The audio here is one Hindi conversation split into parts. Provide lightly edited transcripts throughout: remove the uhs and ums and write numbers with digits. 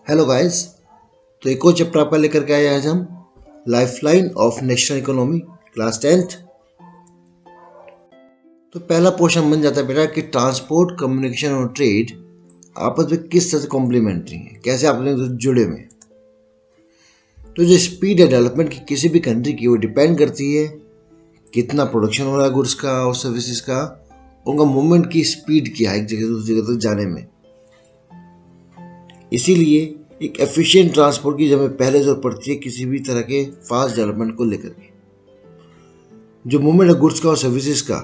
Hello guys. तो एक और चैप्टर आपका लेकर के आए आज हम lifeline of national economy class 10th। तो पहला पोर्शन बन जाता है बेटा कि ट्रांसपोर्ट, कम्युनिकेशन और ट्रेड आपस में किस तरह से कॉम्प्लीमेंट्री हैं, कैसे आपस में जुड़े हुए हैं। तो जो स्पीड है डेवलपमेंट की किसी भी कंट्री की, वो डिपेंड करती है कितना प्रोडक्शन हो रहा है गुड्स का और सर्विसेज का, उनका मूवमेंट की स्पीड क्या है एक जगह से दूसरी जगह तक जाने में। इसीलिए एक एफिशिएंट ट्रांसपोर्ट की हमें पहले जरूरत पड़ती है किसी भी तरह के फास्ट डेवलपमेंट को लेकर के। जो मूवमेंट है गुड्स का और सर्विसेज का,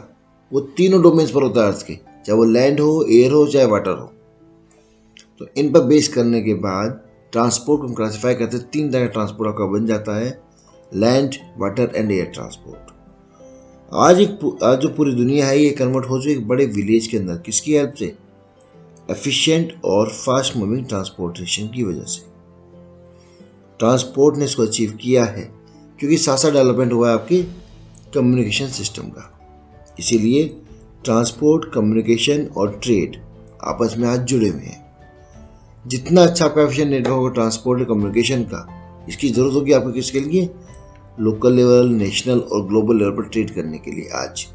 वो तीनों डोमेन्स पर होता है अर्थ के, चाहे वो लैंड हो, एयर हो, चाहे वाटर हो। तो इन पर बेस करने के बाद ट्रांसपोर्ट को हम क्लासीफाई करते हैं। तीन तरह का ट्रांसपोर्ट आपका बन जाता है, land, water and air transport. आज जो पूरी दुनिया है ये कन्वर्ट हो चुकी एक बड़े विलेज के अंदर, किसकी हेल्प से? एफिशिएंट और फास्ट मूविंग ट्रांसपोर्टेशन की वजह से। ट्रांसपोर्ट ने इसको अचीव किया है क्योंकि साथ साथ डेवलपमेंट हुआ है आपके कम्युनिकेशन सिस्टम का। इसीलिए ट्रांसपोर्ट, कम्युनिकेशन और ट्रेड आपस में आज जुड़े हुए हैं। जितना अच्छा आपका एफिशिएंट नेटवर्क होगा ट्रांसपोर्ट और कम्युनिकेशन का, इसकी जरूरत होगी आपको किसके लिए? लोकल लेवल, नेशनल और ग्लोबल लेवल पर ट्रेड करने के लिए आज।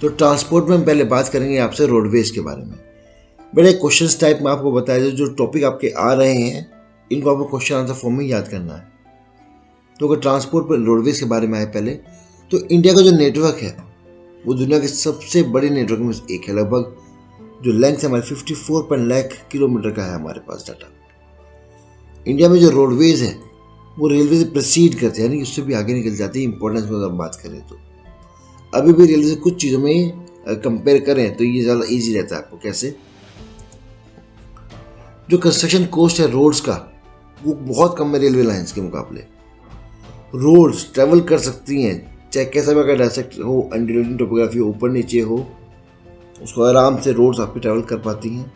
तो ट्रांसपोर्ट में हम पहले बात करेंगे आपसे रोडवेज के बारे में। बड़े क्वेश्चंस टाइप में आपको बताया जो टॉपिक आपके आ रहे हैं, इनको आपको क्वेश्चन आंसर फॉर्म में याद करना है। तो अगर ट्रांसपोर्ट पर रोडवेज के बारे में आए पहले, तो इंडिया का जो नेटवर्क है वो दुनिया के सबसे बड़े नेटवर्क में एक है। लगभग जो लेंथ है हमारे 54 लाख किलोमीटर का है हमारे पास डाटा। इंडिया में जो रोडवेज है वो रेलवे से प्रोसीड करते हैं, यानी उससे भी आगे निकल जाती है इंपॉर्टेंस में अगर बात करें तो। अभी भी रेलवे से कुछ चीज़ों में कंपेयर करें तो ये ज़्यादा ईजी रहता है आपको। कैसे? जो कंस्ट्रक्शन कॉस्ट है रोड्स का, वो बहुत कम है रेलवे लाइंस के मुकाबले। रोड्स ट्रेवल कर सकती हैं, चाहे कैसा भी अगर डायरेक्ट हो, अनडिवाइडेड टोपोग्राफी, ऊपर नीचे हो, उसको आराम से रोड्स आपकी ट्रेवल कर पाती हैं।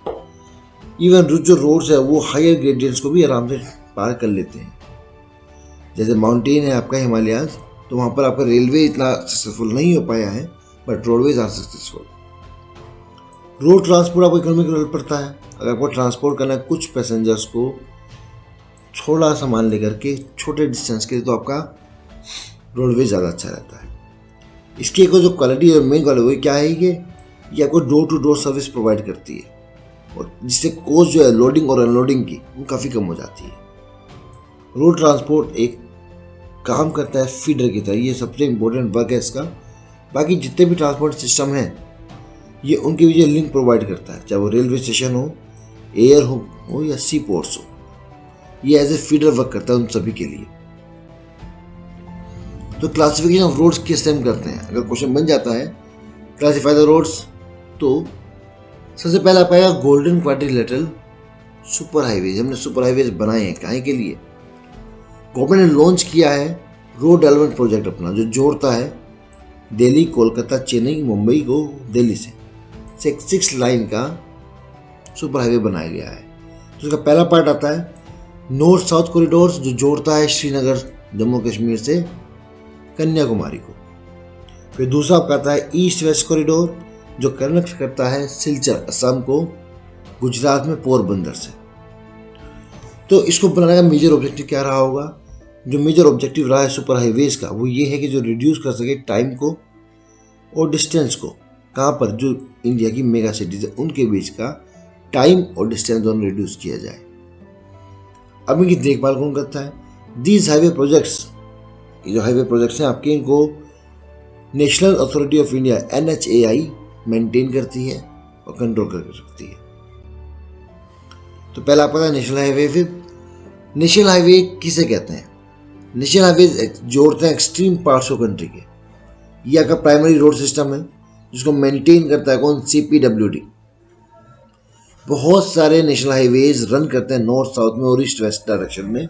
इवन जो रोड्स है वो हायर ग्रेडियंट्स को भी आराम से पार कर लेते हैं। जैसे माउंटेन है आपका हिमालयाज, तो वहाँ पर आपका रेलवे इतना सक्सेसफुल नहीं हो पाया है, but roadways are successful. Road transport आपको इकोनॉमिक रोल पड़ता है। अगर आपको ट्रांसपोर्ट करना है कुछ पैसेंजर्स को थोड़ा सामान लेकर के छोटे डिस्टेंस के लिए, तो आपका रोडवेज ज़्यादा अच्छा रहता है। इसकी एक जो क्वालिटी है, मेन क्वालिटी वो क्या है, ये आपको door to door service provide करती है, और जिससे कॉस्ट जो है लोडिंग और अनलोडिंग की वो काफ़ी कम हो जाती है। रोड ट्रांसपोर्ट एक काम करता है फीडर की तरह, ये सबसे इम्पोर्टेंट वर्क है इसका। बाकी जितने भी ट्रांसपोर्ट सिस्टम हैं ये उनके बीच लिंक प्रोवाइड करता है, चाहे वो रेलवे स्टेशन हो, एयर हो या सी पोर्ट्स हो। ये एज ए फीडर वर्क करता है उन सभी के लिए। तो क्लासिफिकेशन ऑफ रोड्स किस टाइम करते हैं, अगर क्वेश्चन बन जाता है क्लासिफाई द रोड्स, तो सबसे पहले आप आएगा गोल्डन क्वाड्रिलेटरल सुपर हाईवेज। हमने सुपर हाईवेज बनाए हैं काहे के लिए? गवर्नमेंट ने लॉन्च किया है रोड डेवलपमेंट प्रोजेक्ट अपना, जो जोड़ता है दिल्ली, कोलकाता, चेन्नई, मुंबई को दिल्ली से 6 लाइन का सुपर हाईवे बनाया गया है। तो इसका पहला पार्ट आता है नॉर्थ साउथ कॉरिडोर्स, जो जोड़ता है श्रीनगर जम्मू कश्मीर से कन्याकुमारी को। फिर दूसरा आपका आता है ईस्ट वेस्ट कॉरिडोर, जो कनेक्ट करता है सिलचर असम को गुजरात में पोरबंदर से। तो इसको बनाने का मेजर ऑब्जेक्टिव क्या रहा होगा? जो मेजर ऑब्जेक्टिव रहा है सुपर हाईवेज का, वो ये है कि जो रिड्यूस कर सके टाइम को और डिस्टेंस को। कहाँ पर? जो इंडिया की मेगा सिटीज है उनके बीच का टाइम और डिस्टेंस दोनों रिड्यूस किया जाए। अब इनकी देखभाल कौन करता है? दीज हाईवे प्रोजेक्ट्स, ये जो हाईवे प्रोजेक्ट्स हैं आपके, इनको national authority of India NHAI maintain करती है और कंट्रोल करके रखती है। तो पहला आपका नेशनल हाईवे। फिर नेशनल हाईवे किसे कहते हैं? नेशनल हाईवे जोड़ते हैं एक्सट्रीम पार्ट्स ऑफ कंट्री के। ये आपका प्राइमरी रोड सिस्टम है जिसको मेंटेन करता है कौन? CPWD। बहुत सारे नेशनल हाईवेज रन करते हैं नॉर्थ साउथ में और ईस्ट वेस्ट डायरेक्शन में।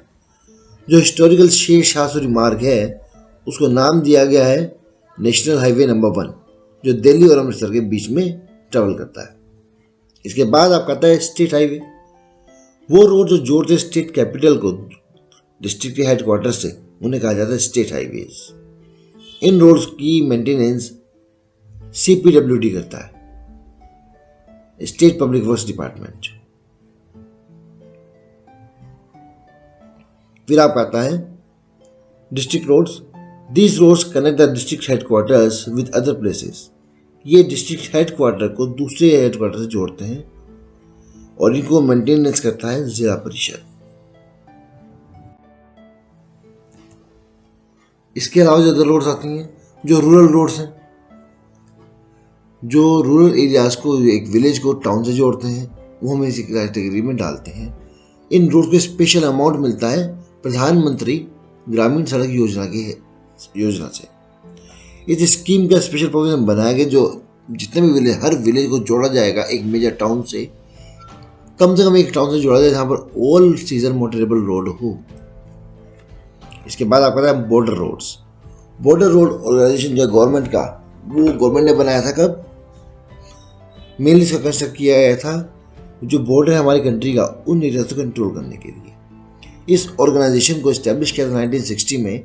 जो हिस्टोरिकल शेर शाह सूरी मार्ग है उसको नाम दिया गया है नेशनल हाईवे नंबर 1, जो दिल्ली और अमृतसर के बीच में ट्रेवल करता है। इसके बाद आपका आता है स्टेट हाईवे। वो रोड जो जोड़ते स्टेट कैपिटल को डिस्ट्रिक्ट के हेडक्वार्टर से, उन्हें कहा जाता है स्टेट हाईवेज। इन रोड्स की मेंटेनेंस CPWD करता है, स्टेट पब्लिक वर्क्स डिपार्टमेंट। फिर आप आता है district roads. These roads connect the district headquarters with other places. ये डिस्ट्रिक्ट हेडक्वार्टर को दूसरे हेडक्वार्टर से जोड़ते हैं और इनको मेंटेनेंस करता है जिला परिषद। इसके अलावा जो अदर रोड्स आती हैं, जो रूरल रोड्स हैं, जो रूरल एरियाज को, एक विलेज को टाउन से जोड़ते हैं, वो हम इसी कैटेगरी में डालते हैं। इन रोड को स्पेशल अमाउंट मिलता है प्रधानमंत्री ग्रामीण सड़क योजना से। इस स्कीम का स्पेशल प्रोविजन बनाया गया, जो जितने भी विलेज, हर विलेज को जोड़ा जाएगा एक मेजर टाउन से, कम से कम एक टाउन से जोड़ा जाए जहां पर ऑल सीजन मोटरेबल रोड हो। इसके बाद आपका है border roads. Border road organisation जो गवर्नमेंट का, वो गवर्नमेंट ने बनाया था कब? मेनली इसका कंस्ट्रक्ट किया गया था जो बॉर्डर है हमारी कंट्री का, उन एरिया को कंट्रोल करने के लिए। इस ऑर्गेनाइजेशन को स्टैब्लिश किया था 1960 में,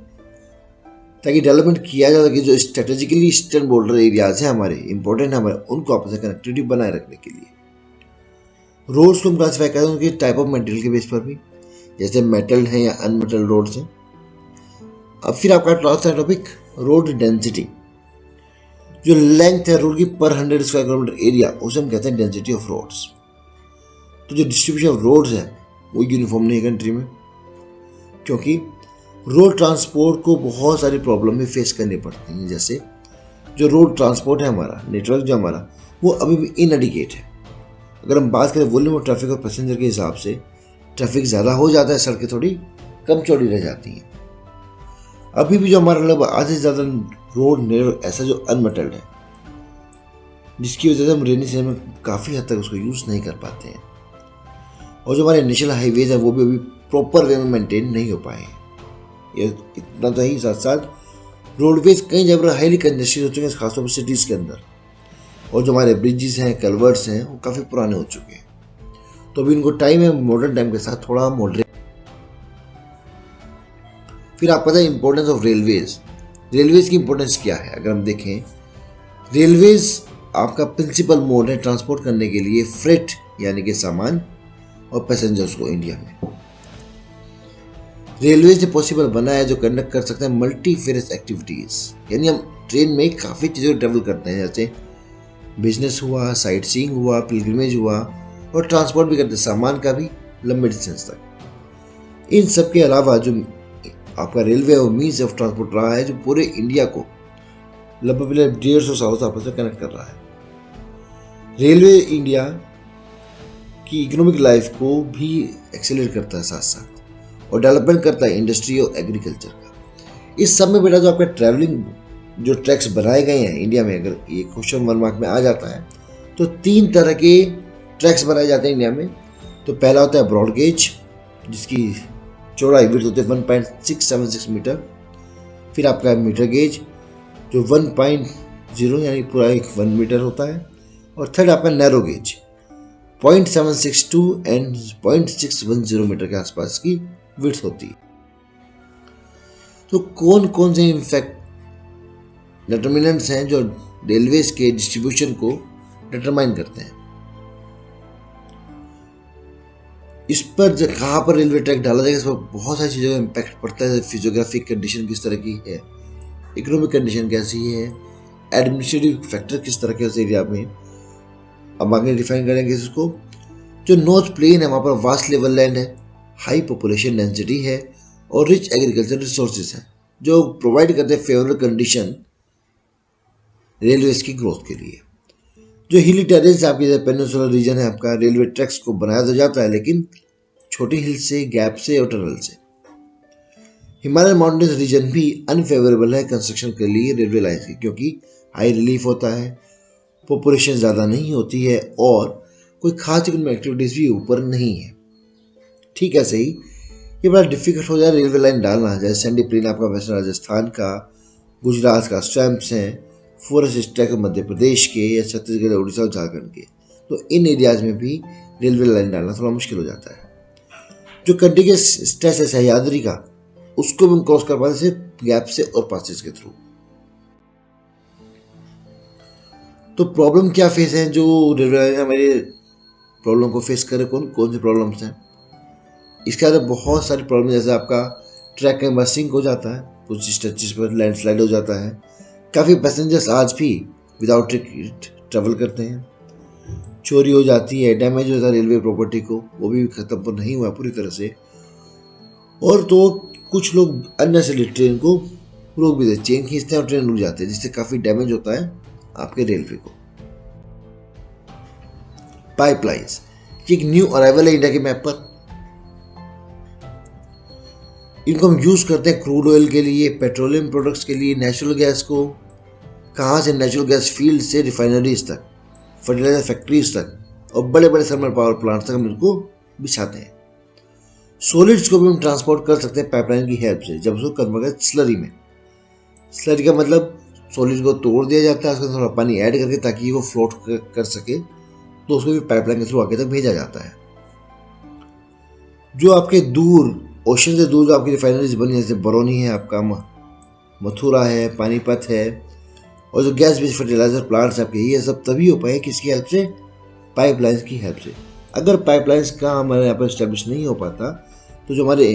ताकि डेवलपमेंट किया जाए कि जो स्ट्रेटेजिकली ईस्टर्न बॉर्डर एरियाज हैं हमारे, इंपॉर्टेंट हमारे, उनको आपस में कनेक्टिविटी बनाए रखने के लिए। रोड्स को हम क्लासीफाई करते हैं उनके टाइप ऑफ मटेरियल के बेस पर भी, जैसे मेटल है या अनमेटल रोड्स हैं। अब फिर आपका लास्ट टॉपिक रोड डेंसिटी। जो लेंथ है रोड की पर 100 स्क्वायर किलोमीटर एरिया, उसे हम कहते हैं डेंसिटी ऑफ रोड्स। तो जो डिस्ट्रीब्यूशन ऑफ रोड्स है वो यूनिफॉर्म नहीं है कंट्री में, क्योंकि रोड ट्रांसपोर्ट को बहुत सारी प्रॉब्लम भी फेस करनी पड़ती हैं। जैसे जो रोड ट्रांसपोर्ट है हमारा, नेटवर्क जो हमारा, वो अभी भी इनएडिकेट है। अगर हम बात करें वॉल्यूम ऑफ ट्रैफिक और पैसेंजर के हिसाब से, ट्रैफिक ज़्यादा हो जाता है, सड़कें थोड़ी कम चौड़ी रह जाती हैं। अभी भी जो हमारा लगभग आधे से ज़्यादा रोड नेटवर्क ऐसा जो अनमेटल्ड है, जिसकी वजह से हम रेनी सीजन में काफ़ी हद तक उसको यूज़ नहीं कर पाते हैं। और जो हमारे नेशनल हाईवेज हैं वो भी अभी प्रॉपर वे में मेंटेन नहीं हो पाए हैं। ये इतना तो ही, साथ साथ रोडवेज कई जगह पर हाईली कंजेस्टेड हो चुके हैं, खासतौर पर सिटीज़ के अंदर। और जो हमारे ब्रिजेस हैं, कलवर्ट्स हैं, वो काफ़ी पुराने हो चुके हैं। तो अभी इनको टाइम है मॉडर्न टाइम के साथ थोड़ा मॉडरेट। फिर आपको पता है इंपॉर्टेंस ऑफ रेलवेज। रेलवेज की इंपॉर्टेंस क्या है? अगर हम देखें, रेलवेज आपका प्रिंसिपल मोड है ट्रांसपोर्ट करने के लिए फ्रेट यानी कि सामान और पैसेंजर्स को इंडिया में। रेलवेज ने पॉसिबल बना है जो कंडक्ट कर सकते हैं मल्टी फेरस एक्टिविटीज, यानी हम ट्रेन में काफ़ी चीज़ें ट्रेवल करते हैं, जैसे बिजनेस हुआ, साइट सीइंग हुआ, पिलग्रिमेज हुआ, और ट्रांसपोर्ट भी करते हैं सामान का भी लंबे डिस्टेंस तक। इन सब के अलावा जो आपका रेलवे और मीन्स ऑफ ट्रांसपोर्ट रहा है, जो पूरे इंडिया को लगभग 150 सालों से आपस में कनेक्ट कर रहा है। रेलवे इंडिया की इकोनॉमिक लाइफ को भी एक्सेलरेट करता है साथ साथ, और डेवलपमेंट करता है इंडस्ट्री और एग्रीकल्चर का। इस सब में बेटा जो आपका ट्रैवलिंग जो ट्रैक्स बनाए गए हैं इंडिया में, अगर ये क्वेश्चन 1 मार्क में आ जाता है, तो 3 तरह के ट्रैक्स बनाए जाते हैं इंडिया में। तो पहला होता है ब्रॉड गेज, जिसकी चौड़ाई विड्थ होती है 1.676 मीटर। फिर आपका मीटर गेज जो 1.0 यानी पूरा 1 मीटर होता है। और थर्ड आपका नैरो गेज 0.762 एंड 0.610 मीटर के आसपास की विड्थ होती है। तो कौन कौन से इनफैक्ट डिटर्मिनेंट्स हैं जो रेलवेज के डिस्ट्रीब्यूशन को डिटरमाइन करते हैं? इस पर कहाँ पर रेलवे ट्रैक डाला जाएगा, इस पर बहुत सारी चीज़ों का इम्पैक्ट पड़ता है। फिजियोग्राफिक कंडीशन किस तरह की है, इकोनॉमिक कंडीशन कैसी है, एडमिनिस्ट्रेटिव फैक्टर किस तरह के उस एरिया में। अब आगे डिफाइन करेंगे इसको। जो नॉर्थ प्लेन है वहाँ पर वास्ट लेवल लैंड है, हाई पॉपुलेशन डेंसिटी है और रिच एग्रीकल्चर रिसोर्सेज हैं, जो प्रोवाइड करते हैं फेवरेबल कंडीशन रेलवेज की ग्रोथ के लिए। जो हिली टेरेस आपकी पेनिनसुलर रीजन है आपका, रेलवे ट्रैक्स को बनाया तो जाता है लेकिन छोटी हिल से, गैप से और टनल से। हिमालयन माउंटेन्स रीजन भी अनफेवरेबल है कंस्ट्रक्शन के लिए रेलवे लाइन्स की, क्योंकि हाई रिलीफ होता है, पॉपुलेशन ज़्यादा नहीं होती है और कोई खास इकोनॉमिक एक्टिविटीज़ भी ऊपर नहीं है। ठीक है, सही, ये बड़ा डिफिकल्ट हो जाए रेलवे लाइन डालना। जैसे सैंडी प्लेन आपका वेस्टर्न राजस्थान का, गुजरात का स्वैम्प्स हैं, फॉरेस्ट ट्रैक मध्य प्रदेश के या छत्तीसगढ़, उड़ीसा और झारखंड के, तो इन एरियाज में भी रेलवे लाइन डालना थोड़ा मुश्किल हो जाता है। जो कंटिन्यूस स्ट्रेच है सह्याद्री का, उसको भी हम क्रॉस कर पाते सिर्फ गैप से और पासेज के थ्रू। तो प्रॉब्लम क्या फेस है जो रेलवे लाइन हमारे प्रॉब्लम को फेस करे, कौन कौन सी प्रॉब्लम्स हैं? इसके अंदर बहुत सारी प्रॉब्लम, जैसे आपका ट्रैक में सिंक हो जाता है, कुछ स्ट्रेचेस पर लैंडस्लाइड हो जाता है, काफ़ी पैसेंजर्स आज भी विदाउट टिकट ट्रेवल करते हैं, चोरी हो जाती है, डैमेज होता है रेलवे प्रॉपर्टी को, वो भी खत्म तो नहीं हुआ पूरी तरह से, और तो कुछ लोग अननेसेसरी ट्रेन को रोक भी देते, चेन खींचते हैं और ट्रेन रुक जाते हैं, जिससे काफ़ी डैमेज होता है आपके रेलवे को। पाइपलाइंस, ये एक न्यू अराइवल है इंडिया के मैप पर। इनको हम यूज करते हैं क्रूड ऑयल के लिए, पेट्रोलियम प्रोडक्ट्स के लिए, नेचुरल गैस को, कहाँ से नेचुरल गैस फील्ड से रिफाइनरीज तक, फर्टिलाइजर फैक्ट्रीज तक और बड़े बड़े थर्मल पावर प्लांट्स तक हम इनको बिछाते हैं। सॉलिड्स को भी हम ट्रांसपोर्ट कर सकते हैं पाइपलाइन की हेल्प से, जब उसको कन्वर्ट करते स्लरी में। स्लरी का मतलब सॉलिड को तोड़ दिया जाता है, उसमें थोड़ा पानी ऐड करके ताकि वो फ्लोट कर सके, तो उसको भी पाइपलाइन के थ्रू आगे तक भेजा जाता है। जो आपके दूर ओशन से दूर जो आपकी रिफाइनरीज बनी, जैसे बरौनी है, आपका मथुरा है, पानीपत है, और जो गैस बेस्ड फर्टिलाइजर प्लांट्स आपके, ये सब तभी हो पाए किसकी हेल्प से? पाइपलाइंस की हेल्प से। अगर पाइपलाइंस का हमारे यहाँ पर स्टैब्लिश नहीं हो पाता, तो जो हमारे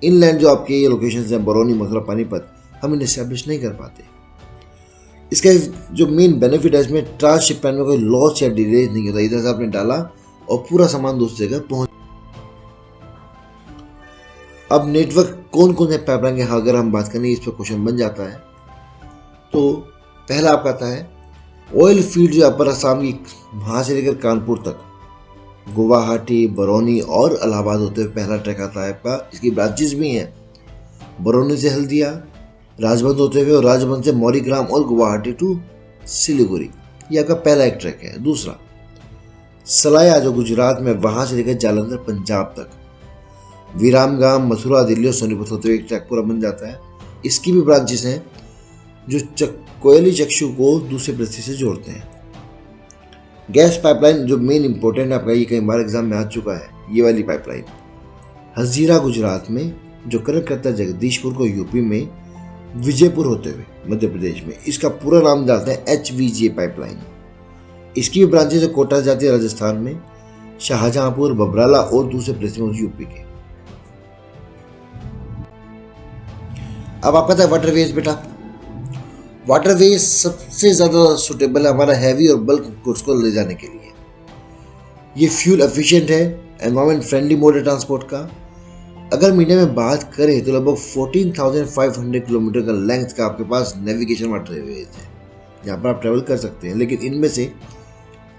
इनलैंड जो आपके ये लोकेशन हैं, बरौनी, मथुरा, पानीपत, हम इन्हें स्टैब्लिश नहीं कर पाते। इसका जो मेन बेनिफिट है, इसमें ट्रांसशिपमेंट में कोई लॉस या डिलेज नहीं होता, इधर से आपने डाला और पूरा सामान दूसरी जगह पहुंच। अब नेटवर्क कौन कौन से पाइपलाइन के, अगर हम बात करें, इस पर क्वेश्चन बन जाता है। तो पहला आपका आता है ऑयल फील्ड, जो अपर असम की वहाँ से लेकर कानपुर तक, गुवाहाटी, बरौनी और इलाहाबाद होते हुए पहला ट्रैक आता है आपका। इसकी ब्रांचेस भी हैं, बरौनी से हल्दिया, राजबंद होते हुए, और राजबंद से मौरीग्राम और गुवाहाटी टू सिलीगुड़ी, ये आपका पहला एक ट्रैक है। दूसरा सलाया, जो गुजरात में, वहाँ से लेकर जालंधर पंजाब तक, विरामगाम, मथुरा, दिल्ली और सोनीपत होते हुए एक ट्रैक पूरा बन जाता है। इसकी भी ब्रांचेस हैं जो कोयली चक्षु को दूसरे बस्ती से जोड़ते हैं। गैस पाइपलाइन जो मेन इंपॉर्टेंट है आपका, ये कई बार एग्जाम में आ चुका है, ये वाली पाइपलाइन हजीरा गुजरात में, जो कनेक्ट करता है जगदीशपुर को यूपी में, विजयपुर होते हुए मध्य प्रदेश में। इसका पूरा नाम डालते हैं HVJ पाइपलाइन। इसकी भी ब्रांचेज कोटा जाती है राजस्थान में, शाहजहांपुर, बबराला और दूसरे प्लेस में यूपी के। अब आपका था वाटरवेज बेटा। वाटरवेज सबसे ज्यादा सुटेबल है हमारा हैवी और बल्क गुड्स को ले जाने के लिए। ये फ्यूल एफिशिएंट है, एनवायरमेंट फ्रेंडली मोड है ट्रांसपोर्ट का। अगर मीडिया में बात करें तो लगभग 14,500 किलोमीटर का लेंथ का आपके पास नेविगेशन वाटरवेज है, जहाँ पर आप ट्रेवल कर सकते हैं। लेकिन इनमें से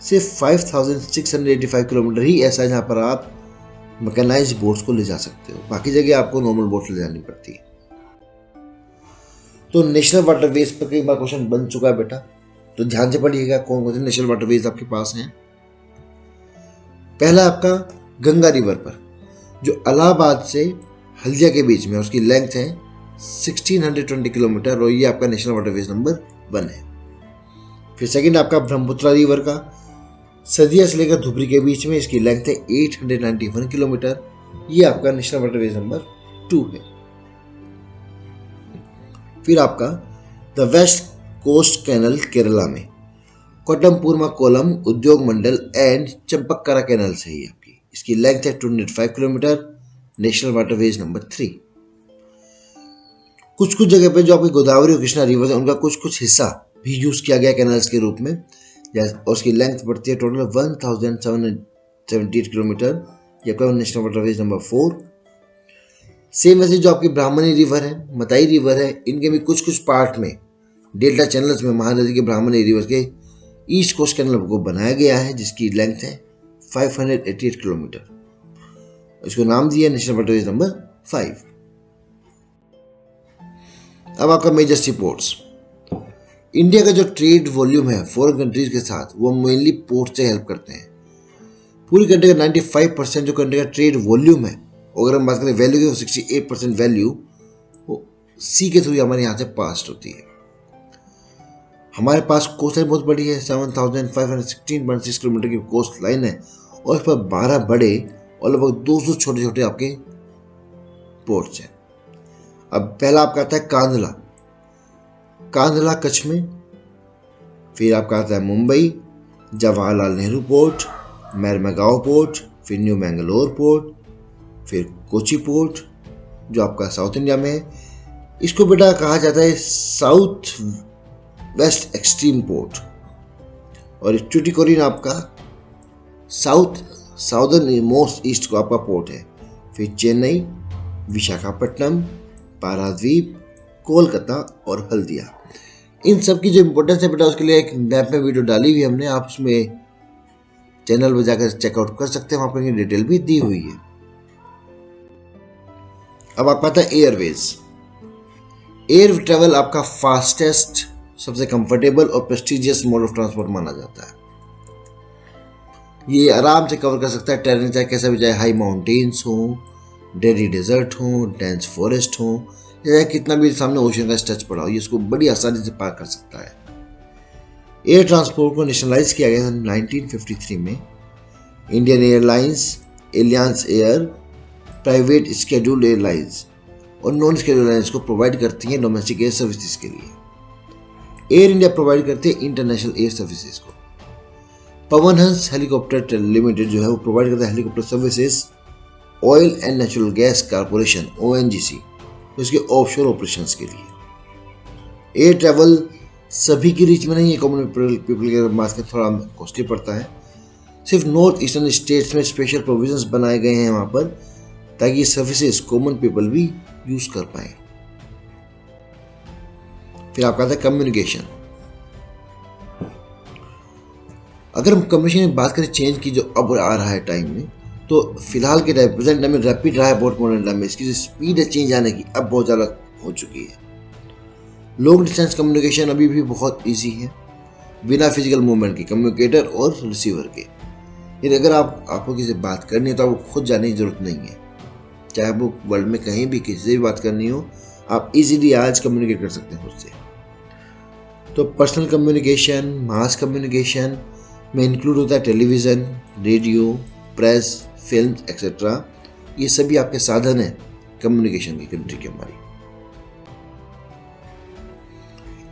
सिर्फ 5,685 किलोमीटर ही ऐसा है जहाँ पर आप मैकेनाइज्ड बोट्स को ले जा सकते हो, बाकी जगह आपको नॉर्मल बोट ले जानी पड़ती है। तो नेशनल वाटरवेज पर कई बार क्वेश्चन बन चुका है बेटा, तो ध्यान से पढ़िएगा कौन कौन से नेशनल वाटरवेज आपके पास हैं। पहला आपका गंगा रिवर पर, जो इलाहाबाद से हल्दिया के बीच में, उसकी लेंथ है 1620 किलोमीटर, और ये आपका नेशनल वाटरवेज नंबर 1 है। फिर सेकंड आपका ब्रह्मपुत्र रिवर का, सदिया से लेकर धुबरी के बीच में, इसकी लेंथ है 891 किलोमीटर, ये आपका नेशनल वाटरवेज नंबर 2 है। फिर आपका the west coast canal Kerala में, कोट्टमपुरमा कोलम उद्योग मंडल एंड चंपक्करा कैनल से ही आपकी, इसकी लेंथ है 205 किलोमीटर, नेशनल वाटरवेज नंबर 3। कुछ कुछ जगह पे जो आपकी गोदावरी और कृष्णा रिवर है, उनका कुछ कुछ हिस्सा भी यूज किया गया कैनल्स के रूप में, और उसकी लेंथ पड़ती है टोटल 1778 किलोमीटर, ये आपका नेशनल वाटरवेज नंबर 4। सेम ऐसे जो आपकी ब्राह्मणी रिवर है, मताई रिवर है, इनके भी कुछ कुछ पार्ट में डेल्टा चैनल्स में महानदी के ब्राह्मणी रिवर के ईस्ट कोस्ट कैनल को बनाया गया है, जिसकी लेंथ है 588 किलोमीटर, इसको नाम दिया नेशनल वाटरवेज नंबर 5। अब आपका मेजर सी पोर्ट्स, इंडिया का जो ट्रेड वॉल्यूम है फॉरेन कंट्रीज के साथ, वो मेनली पोर्ट से हेल्प करते हैं। पूरी कंट्री का 95% जो कंट्री का ट्रेड वॉल्यूम है, अगर हम बात करें वैल्यू की, 68% वैल्यू वो सी के थ्रू हमारे यहाँ से पास होती है। हमारे पास कोस्ट लाइन बहुत बड़ी है, 7,516.6 किलोमीटर की कोस्ट लाइन है, और इस पर 12 बड़े और लगभग 200 छोटे छोटे आपके पोर्ट्स हैं। अब पहला आपका आता है कांधला, कांधला कच्छ में। फिर आपका आता है मुंबई, जवाहरलाल नेहरू पोर्ट, मैरमागांव पोर्ट, फिर न्यू मैंगलोर पोर्ट, फिर कोची पोर्ट जो आपका साउथ इंडिया में है। इसको बेटा कहा जाता है साउथ वेस्ट एक्सट्रीम पोर्ट। और टुटीकोरिन आपका साउदर्न मोस्ट ईस्ट को आपका पोर्ट है। फिर चेन्नई, विशाखापट्टनम, पारादीप, कोलकाता और हल्दिया। इन सब की जो इम्पोर्टेंस है बेटा उसके लिए एक मैप में वीडियो डाली हुई हमने, आप उसमें चैनल पर जाकर चेकआउट कर सकते हैं, वहां पर डिटेल भी दी हुई है। अब आपका आता है एयरवेज। एयर ट्रेवल आपका फास्टेस्ट, सबसे कंफर्टेबल और प्रेस्टिजियस मोड ऑफ ट्रांसपोर्ट माना जाता है। ये आराम से कवर कर सकता है टेरेन, चाहे कैसा भी, चाहे हाई माउंटेन्स हो, डेरी डेजर्ट हो, डेंस फॉरेस्ट हो, या कितना भी सामने ओशन का स्ट्रेच पड़ा हो, ये इसको बड़ी आसानी से पार कर सकता है। एयर ट्रांसपोर्ट को नेशनलाइज किया गया था 1953 में। Indian airlines, aliens air, private scheduled airlines और नॉन स्केड्यूल्ड एयरलाइंस को प्रोवाइड करती हैं डोमेस्टिक एयर सर्विसेज के लिए। एयर इंडिया प्रोवाइड करती है इंटरनेशनल एयर सर्विसेज को। पवन हंस हेलीकॉप्टर लिमिटेड जो है वो प्रोवाइड करता है helicopter services oil and natural gas corporation ONGC, उसके ऑफशोर ऑपरेशंस के लिए। एयर ट्रैवल सभी की रीच में नहीं है, कॉमन पीपल के मास में थोड़ा कॉस्टली पड़ता है। सिर्फ नॉर्थ ईस्टर्न स्टेट्स में स्पेशल प्रोविजंस बनाए गए हैं वहां पर, ताकि ये सर्विसेज कॉमन पीपल भी यूज कर पाए। फिर आपका आता है कम्युनिकेशन। अगर हम कम्युनिकेशन की बात करें चेंज की जो अब आ रहा है टाइम में, तो फिलहाल के प्रेजेंट टाइम में रैपिड रहा है बहुत मॉडर्न टाइम में, इसकी जो स्पीड है चेंज आने की अब बहुत ज़्यादा हो चुकी है। लॉन्ग डिस्टेंस कम्युनिकेशन अभी भी बहुत इजी है, बिना फिजिकल मूवमेंट के, कम्युनिकेटर और रिसीवर के। यदि अगर आपको किसी से बात करनी है तो आपको खुद जाने की जरूरत नहीं है, चाहे वो वर्ल्ड में कहीं भी किसी से भी बात करनी हो, आप इजीली आज कम्युनिकेट कर सकते हैं खुद से। तो पर्सनल कम्युनिकेशन, मास कम्युनिकेशन में इंक्लूड होता है television, radio, press, film etcetera. ये सभी आपके साधन हैं कम्युनिकेशन की कंट्री के हमारी।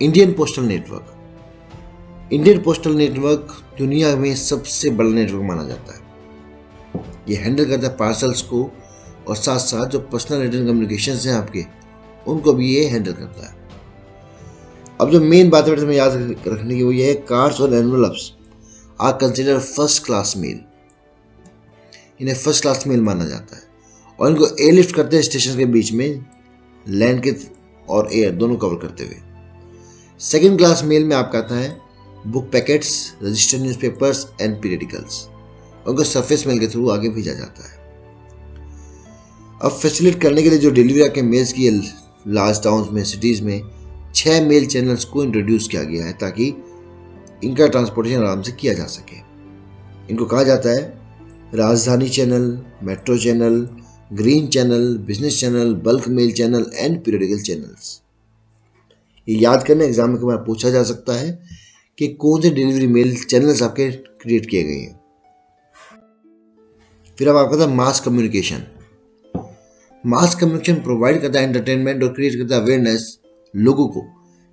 Indian postal network. Indian postal network दुनिया में सबसे बड़ा नेटवर्क माना जाता है। ये हैंडल करता है पार्सल्स को, और साथ साथ जो पर्सनल रिटर्न कम्युनिकेशंस हैं आपके, उनको भी ये हैंडल करता है। अब जो मेन बात है याद रखने की वो ये है, कार्ड्स और envelopes are consider first class mail. इन्हें फर्स्ट क्लास मेल माना जाता है और इनको एयरलिफ्ट करते हैं स्टेशन के बीच में, लैंड के और एयर दोनों कवर करते हुए। सेकेंड क्लास मेल में आपका आता है book packets, registered newspapers and periodicals, उनको सरफेस मेल के थ्रू आगे भेजा जाता है। अब फैसिलिटेट करने के लिए जो डिलीवरी आपके मेल्स की लार्ज टाउन्स में, सिटीज़ में 6 मेल चैनल्स को इंट्रोड्यूस किया गया है, ताकि इनका ट्रांसपोर्टेशन आराम से किया जा सके। इनको कहा जाता है Rajdhani channel, metro channel, green channel, business channel, bulk mail channel and periodical channels. ये याद करना एग्जाम में पूछा जा सकता है कि कौन से डिलीवरी मेल चैनल्स आपके क्रिएट किए गए हैं। फिर अब आपका था mass communication. Mass communication provide करता है एंटरटेनमेंट और क्रिएट करता है अवेयरनेस लोगों को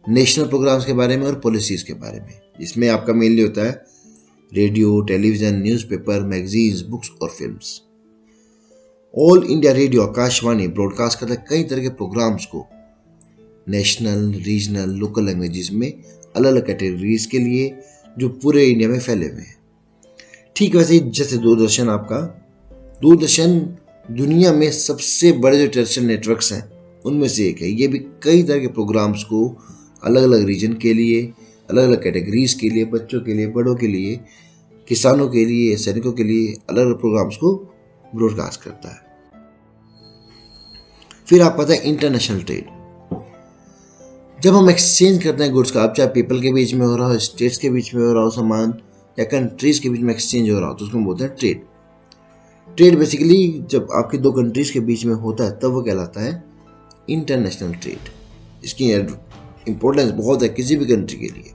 नेशनल प्रोग्राम्स के बारे में और पॉलिसीज के बारे में, जिसमें आपका मेनली होता है radio, television, newspaper, magazines, books और films. All India radio Akashvani broadcast करता है कई तरह के प्रोग्राम्स को नेशनल, रीजनल, लोकल लैंग्वेजेस में अलग अलग कैटेगरीज के लिए, जो पूरे इंडिया में फैले हुए हैं। ठीक वैसे ही जैसे दूरदर्शन, आपका दूरदर्शन दुनिया में सबसे बड़े जो टेलीविजन नेटवर्क्स हैं उनमें से एक है। ये भी कई तरह के प्रोग्राम्स को अलग अलग रीजन के लिए, अलग अलग कैटेगरीज के लिए, बच्चों के लिए, बड़ों के लिए, किसानों के लिए, सैनिकों के लिए अलग अलग प्रोग्राम्स को ब्रॉडकास्ट करता है। फिर आप पता है इंटरनेशनल ट्रेड। जब हम एक्सचेंज करते हैं गुड्स का, अब चाहे पीपल के बीच में हो रहा हो, स्टेट्स के बीच में हो रहा हो सामान, या कंट्रीज के बीच में एक्सचेंज हो रहा हो, तो उसको बोलते हैं ट्रेड। ट्रेड बेसिकली जब आपकी दो कंट्रीज के बीच में होता है तब वो कहलाता है इंटरनेशनल ट्रेड। इसकी इंपॉर्टेंस बहुत है किसी भी कंट्री के लिए।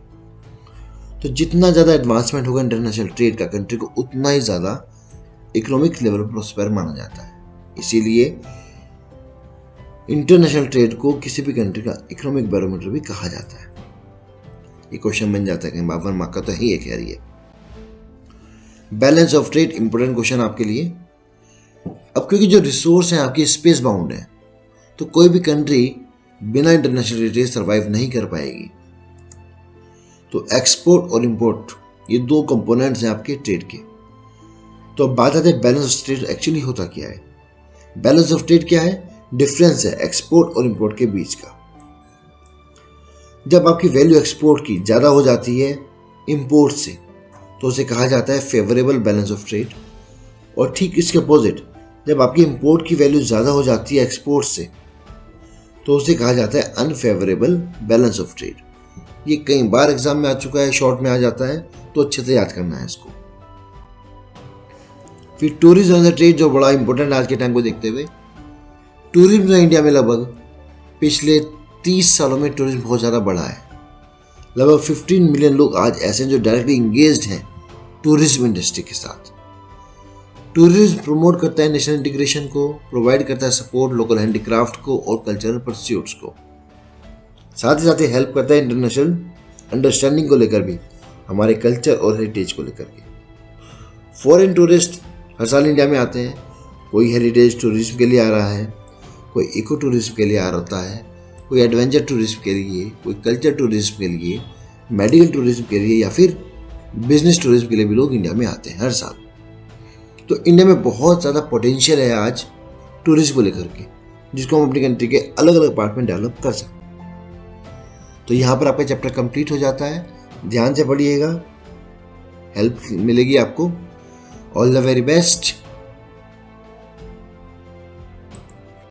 तो जितना ज़्यादा एडवांसमेंट होगा इंटरनेशनल ट्रेड का कंट्री को, उतना ही ज़्यादा इकोनॉमिक लेवल पर प्रोस्पेर माना जाता है। इसीलिए इंटरनेशनल ट्रेड को किसी भी कंट्री का इकोनॉमिक बैरोमीटर भी कहा जाता है। ये क्वेश्चन बन जाता है कहीं 52 मार्क का तो है, खैर ये। Balance of trade important question आपके लिए। अब क्योंकि जो रिसोर्स हैं आपकी स्पेस बाउंड है, तो कोई भी कंट्री बिना इंटरनेशनल ट्रेड सर्वाइव नहीं कर पाएगी। तो एक्सपोर्ट और इंपोर्ट ये दो कंपोनेंट्स हैं आपके ट्रेड के। तो अब बात आती है बैलेंस ऑफ ट्रेड एक्चुअली होता क्या है। बैलेंस ऑफ ट्रेड क्या है? डिफरेंस है एक्सपोर्ट और इंपोर्ट के बीच का। जब आपकी वैल्यू एक्सपोर्ट की ज्यादा हो जाती है इंपोर्ट से, तो उसे कहा जाता है फेवरेबल बैलेंस ऑफ ट्रेड। और ठीक इसके अपोजिट, जब आपकी इंपोर्ट की वैल्यू ज्यादा हो जाती है एक्सपोर्ट से, तो उसे कहा जाता है अनफेवरेबल बैलेंस ऑफ ट्रेड। ये कई बार एग्जाम में आ चुका है, शॉर्ट में आ जाता है, तो अच्छे से याद करना है इसको। फिर टूरिज्म एंड ट्रेड जो बड़ा इंपॉर्टेंट आज के टाइम को देखते हुए, टूरिज्म इंडिया में लगभग पिछले 30 सालों में टूरिज्म बहुत ज़्यादा बढ़ा है। लगभग 15 मिलियन लोग आज ऐसे हैं जो डायरेक्टली इंगेज्ड हैं टूरिज्म इंडस्ट्री के साथ। टूरिज्म प्रमोट करता है नेशनल इंटीग्रेशन को, प्रोवाइड करता है सपोर्ट लोकल हैंडीक्राफ्ट को और कल्चरल परस्यूट्स को। साथ ही हेल्प करता है इंटरनेशनल अंडरस्टैंडिंग को लेकर भी, हमारे कल्चर और हेरिटेज को लेकर के। फॉरेन टूरिस्ट हर साल इंडिया में आते हैं, कोई हेरिटेज टूरिज्म के लिए आ रहा है, कोई इको टूरिज्म के लिए आ रहा है, कोई एडवेंचर टूरिज्म के लिए, कोई कल्चर टूरिज्म के लिए, मेडिकल टूरिज्म के लिए, या फिर बिजनेस टूरिज्म के लिए भी लोग इंडिया में आते हैं हर साल। तो इंडिया में बहुत ज़्यादा पोटेंशियल है आज टूरिज्म को लेकर के, जिसको हम अपनी कंट्री के अलग अलग पार्ट में डेवलप कर सकते हैं। तो यहाँ पर आपका चैप्टर कंप्लीट हो जाता है। ध्यान से पढ़िएगा, हेल्प मिलेगी आपको। All the very best.